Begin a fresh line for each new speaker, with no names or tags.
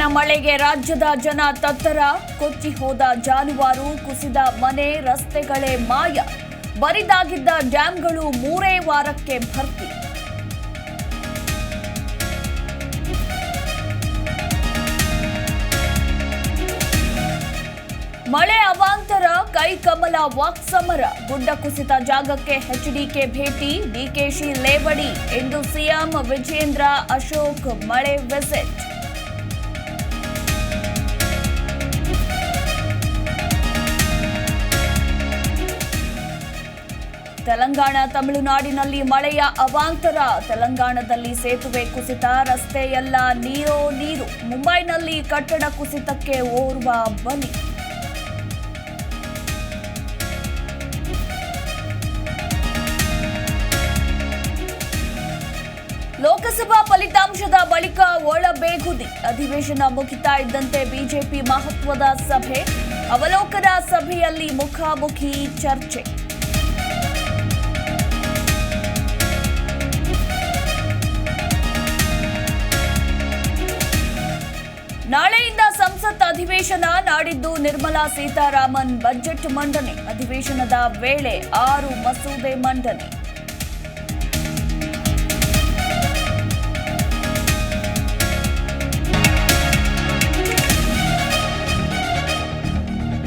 ಅಬ್ಬರನ ಮಳೆಗೆ ರಾಜ್ಯದ ಜನ ತತ್ತರ. ಕೊಚ್ಚಿ ಹೋದ ಜಾನುವಾರು, ಕುಸಿದ ಮನೆ, ರಸ್ತೆಗಳೇ ಮಾಯ. ಬರಿದಾಗಿದ್ದ ಡ್ಯಾಂಗಳು 3 ವಾರಕ್ಕೆ ಭರ್ತಿ. ಮಳೆ ಅವಾಂತರ, ಕೈಕಮಲ ವಾಕ್ಸಮರ. ಗುಡ್ಡ ಕುಸಿತ ಜಾಗಕ್ಕೆ ಎಚ್ಡಿಕೆ ಭೇಟಿ, ಡಿಕೆಶಿ ಲೇವಡಿ. ಇಂದು ಸಿಎಂ ವಿಜೇಂದ್ರ ಅಶೋಕ್ ಮಳೆ ವಿಸಿಟ್. ತೆಲಂಗಾಣ, ತಮಿಳುನಾಡಿನಲ್ಲಿ ಮಳೆಯ ಅವಾಂತರ. ತೆಲಂಗಾಣದಲ್ಲಿ ಸೇತುವೆ ಕುಸಿತ, ರಸ್ತೆಯೆಲ್ಲ ನೀರು. ಮುಂಬೈನಲ್ಲಿ ಕಟ್ಟಡ ಕುಸಿತಕ್ಕೆ ಓರ್ವ ಬಲಿ. ಲೋಕಸಭಾ ಫಲಿತಾಂಶದ ಬಳಿಕ ಒಳಬೇಗುದಿ. ಅಧಿವೇಶನ ಮುಗಿತಾ ಇದ್ದಂತೆ ಬಿಜೆಪಿ ಮಹತ್ವದ ಸಭೆ. ಅವಲೋಕನ ಸಭೆಯಲ್ಲಿ ಮುಖಾಮುಖಿ ಚರ್ಚೆ. ನಾಳೆಯಿಂದ ಸಂಸತ್ ಅಧಿವೇಶನ. ನಾಡಿದ್ದು ನಿರ್ಮಲಾ ಸೀತಾರಾಮನ್ ಬಜೆಟ್ ಮಂಡನೆ. ಅಧಿವೇಶನದ ವೇಳೆ 6 ಮಸೂದೆ ಮಂಡನೆ.